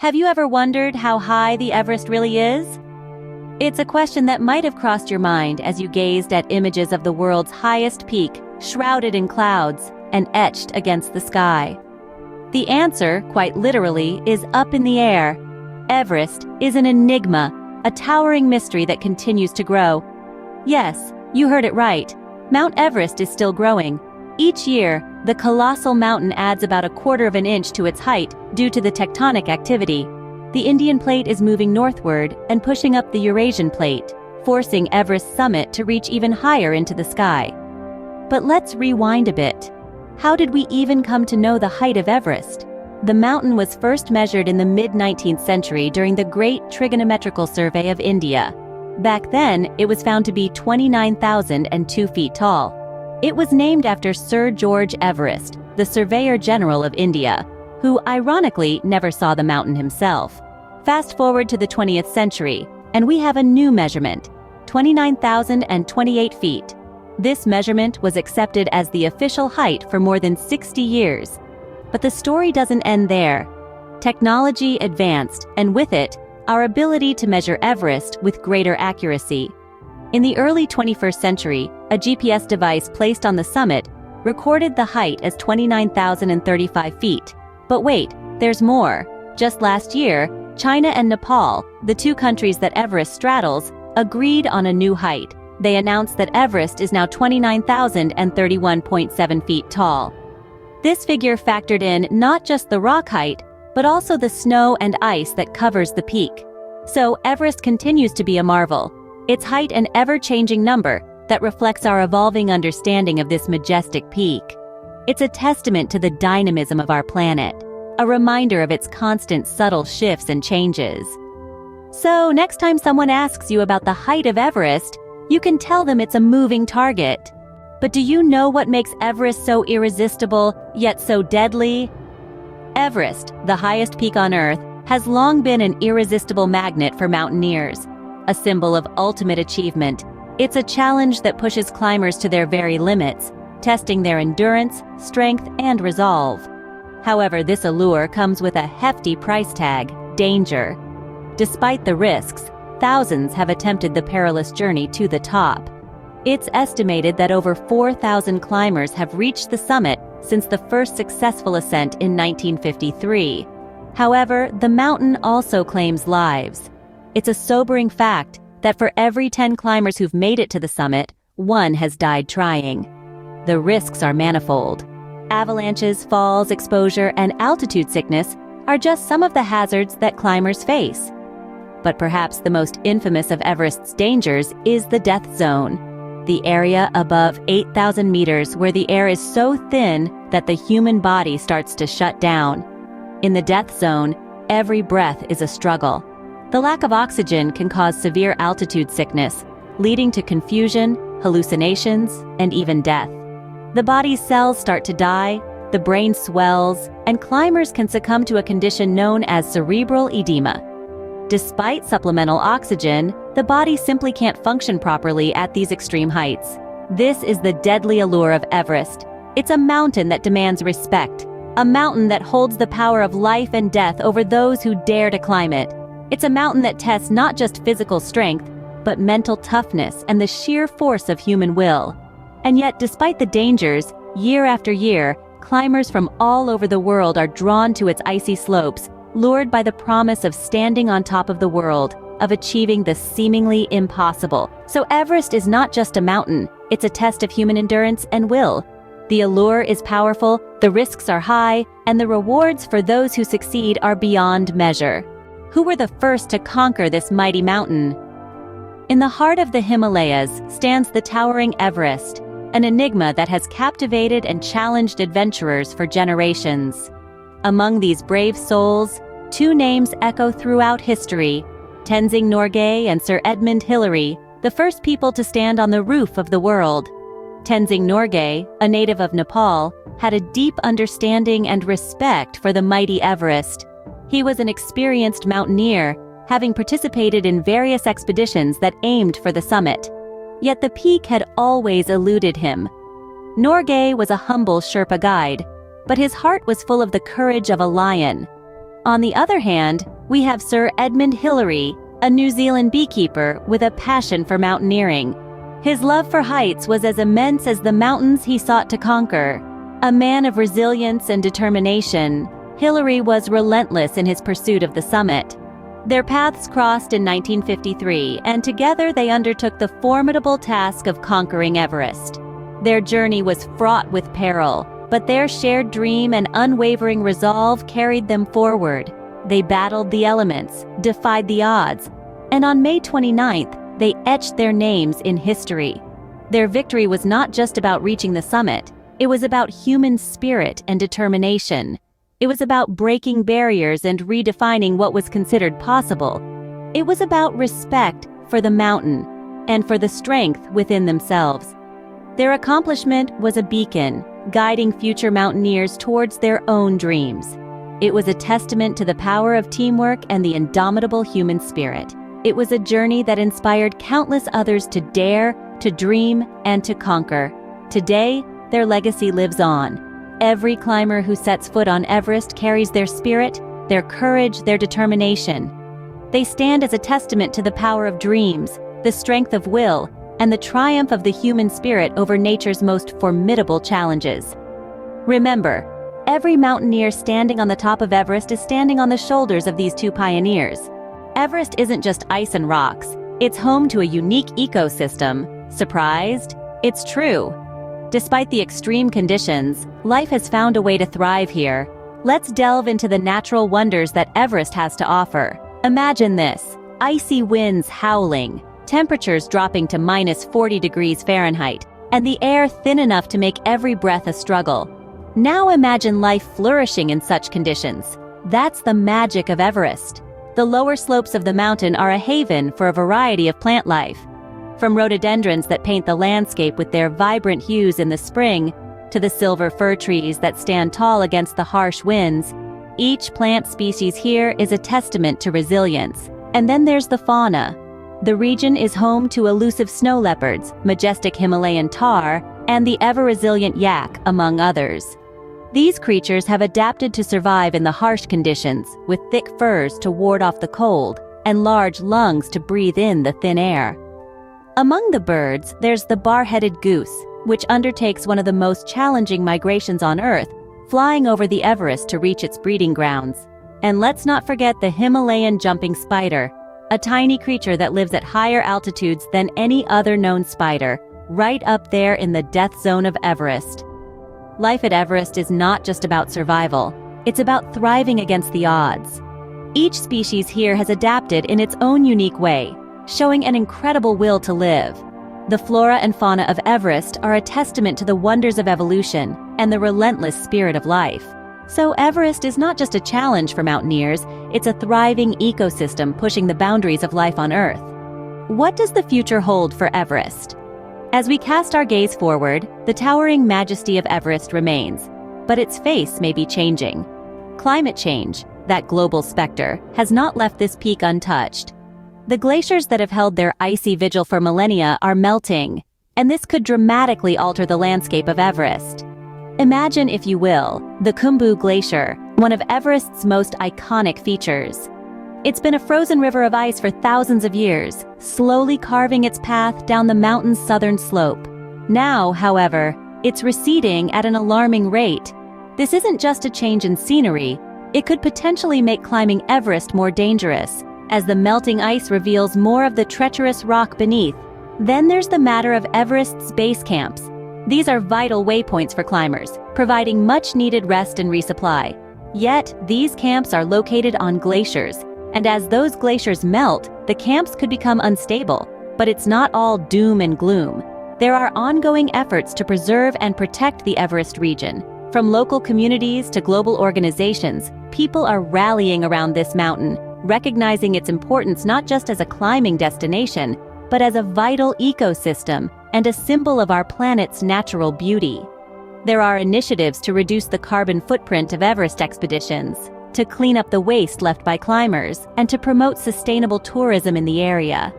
Have you ever wondered how high the Everest really is? It's a question that might have crossed your mind as you gazed at images of the world's highest peak, shrouded in clouds and etched against the sky. The answer, quite literally, is up in the air. Everest is an enigma, a towering mystery that continues to grow. Yes, you heard it right. Mount Everest is still growing. Each year, the colossal mountain adds about 1/4 of an inch to its height due to the tectonic activity. The Indian plate is moving northward and pushing up the Eurasian plate, forcing Everest's summit to reach even higher into the sky. But let's rewind a bit. How did we even come to know the height of Everest? The mountain was first measured in the mid-19th century during the Great Trigonometrical Survey of India. Back then, it was found to be 29,002 feet tall. It was named after Sir George Everest, the Surveyor General of India, who ironically never saw the mountain himself. Fast forward to the 20th century, and we have a new measurement, 29,028 feet. This measurement was accepted as the official height for more than 60 years. But the story doesn't end there. Technology advanced, and with it, our ability to measure Everest with greater accuracy. In the early 21st century, a GPS device placed on the summit recorded the height as 29,035 feet. But wait, there's more. Just last year, China and Nepal, the two countries that Everest straddles, agreed on a new height. They announced that Everest is now 29,031.7 feet tall. This figure factored in not just the rock height, but also the snow and ice that covers the peak. So Everest continues to be a marvel. Its height an ever-changing number that reflects our evolving understanding of this majestic peak. It's a testament to the dynamism of our planet, a reminder of its constant subtle shifts and changes. So next time someone asks you about the height of Everest, you can tell them it's a moving target. But do you know what makes Everest so irresistible, yet so deadly? Everest, the highest peak on Earth, has long been an irresistible magnet for mountaineers, a symbol of ultimate achievement. It's a challenge that pushes climbers to their very limits, testing their endurance, strength, and resolve. However, this allure comes with a hefty price tag: danger. Despite the risks, thousands have attempted the perilous journey to the top. It's estimated that over 4,000 climbers have reached the summit since the first successful ascent in 1953. However, the mountain also claims lives. It's a sobering fact that for every 10 climbers who've made it to the summit, one has died trying. The risks are manifold. Avalanches, falls, exposure, and altitude sickness are just some of the hazards that climbers face. But perhaps the most infamous of Everest's dangers is the death zone, the area above 8,000 meters where the air is so thin that the human body starts to shut down. In the death zone, every breath is a struggle. The lack of oxygen can cause severe altitude sickness, leading to confusion, hallucinations, and even death. The body's cells start to die, the brain swells, and climbers can succumb to a condition known as cerebral edema. Despite supplemental oxygen, the body simply can't function properly at these extreme heights. This is the deadly allure of Everest. It's a mountain that demands respect, a mountain that holds the power of life and death over those who dare to climb it. It's a mountain that tests not just physical strength, but mental toughness and the sheer force of human will. And yet, despite the dangers, year after year, climbers from all over the world are drawn to its icy slopes, lured by the promise of standing on top of the world, of achieving the seemingly impossible. So Everest is not just a mountain, it's a test of human endurance and will. The allure is powerful, the risks are high, and the rewards for those who succeed are beyond measure. Who were the first to conquer this mighty mountain? In the heart of the Himalayas stands the towering Everest, an enigma that has captivated and challenged adventurers for generations. Among these brave souls, two names echo throughout history: Tenzing Norgay and Sir Edmund Hillary, the first people to stand on the roof of the world. Tenzing Norgay, a native of Nepal, had a deep understanding and respect for the mighty Everest. He was an experienced mountaineer, having participated in various expeditions that aimed for the summit. Yet the peak had always eluded him. Norgay was a humble Sherpa guide, but his heart was full of the courage of a lion. On the other hand, we have Sir Edmund Hillary, a New Zealand beekeeper with a passion for mountaineering. His love for heights was as immense as the mountains he sought to conquer. A man of resilience and determination, Hillary was relentless in his pursuit of the summit. Their paths crossed in 1953, and together they undertook the formidable task of conquering Everest. Their journey was fraught with peril, but their shared dream and unwavering resolve carried them forward. They battled the elements, defied the odds, and on May 29th, they etched their names in history. Their victory was not just about reaching the summit, it was about human spirit and determination. It was about breaking barriers and redefining what was considered possible. It was about respect for the mountain and for the strength within themselves. Their accomplishment was a beacon, guiding future mountaineers towards their own dreams. It was a testament to the power of teamwork and the indomitable human spirit. It was a journey that inspired countless others to dare, to dream, and to conquer. Today, their legacy lives on. Every climber who sets foot on Everest carries their spirit, their courage, their determination. They stand as a testament to the power of dreams, the strength of will, and the triumph of the human spirit over nature's most formidable challenges. Remember, every mountaineer standing on the top of Everest is standing on the shoulders of these two pioneers. Everest isn't just ice and rocks, it's home to a unique ecosystem. Surprised? It's true. Despite the extreme conditions, life has found a way to thrive here. Let's delve into the natural wonders that Everest has to offer. Imagine this: icy winds howling, temperatures dropping to -40 degrees Fahrenheit, and the air thin enough to make every breath a struggle. Now imagine life flourishing in such conditions. That's the magic of Everest. The lower slopes of the mountain are a haven for a variety of plant life. From rhododendrons that paint the landscape with their vibrant hues in the spring, to the silver fir trees that stand tall against the harsh winds, each plant species here is a testament to resilience. And then there's the fauna. The region is home to elusive snow leopards, majestic Himalayan tahr, and the ever-resilient yak, among others. These creatures have adapted to survive in the harsh conditions, with thick furs to ward off the cold, and large lungs to breathe in the thin air. Among the birds, there's the bar-headed goose, which undertakes one of the most challenging migrations on Earth, flying over the Everest to reach its breeding grounds. And let's not forget the Himalayan jumping spider, a tiny creature that lives at higher altitudes than any other known spider, right up there in the death zone of Everest. Life at Everest is not just about survival, it's about thriving against the odds. Each species here has adapted in its own unique way, showing an incredible will to live. The flora and fauna of Everest are a testament to the wonders of evolution and the relentless spirit of life. So Everest is not just a challenge for mountaineers, it's a thriving ecosystem pushing the boundaries of life on Earth. What does the future hold for Everest? As we cast our gaze forward, the towering majesty of Everest remains, but its face may be changing. Climate change, that global specter, has not left this peak untouched. The glaciers that have held their icy vigil for millennia are melting, and this could dramatically alter the landscape of Everest. Imagine, if you will, the Khumbu Glacier, one of Everest's most iconic features. It's been a frozen river of ice for thousands of years, slowly carving its path down the mountain's southern slope. Now, however, it's receding at an alarming rate. This isn't just a change in scenery, it could potentially make climbing Everest more dangerous, as the melting ice reveals more of the treacherous rock beneath. Then there's the matter of Everest's base camps. These are vital waypoints for climbers, providing much-needed rest and resupply. Yet, these camps are located on glaciers, and as those glaciers melt, the camps could become unstable. But it's not all doom and gloom. There are ongoing efforts to preserve and protect the Everest region. From local communities to global organizations, people are rallying around this mountain, recognizing its importance not just as a climbing destination, but as a vital ecosystem and a symbol of our planet's natural beauty. There are initiatives to reduce the carbon footprint of Everest expeditions, to clean up the waste left by climbers, and to promote sustainable tourism in the area.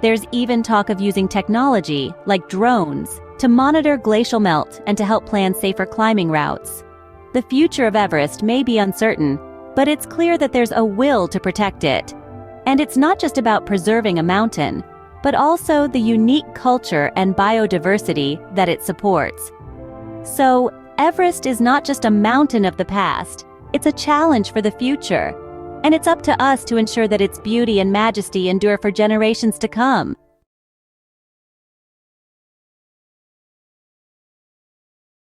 There's even talk of using technology, like drones, to monitor glacial melt and to help plan safer climbing routes. The future of Everest may be uncertain, but it's clear that there's a will to protect it. And it's not just about preserving a mountain, but also the unique culture and biodiversity that it supports. So, Everest is not just a mountain of the past, it's a challenge for the future. And it's up to us to ensure that its beauty and majesty endure for generations to come.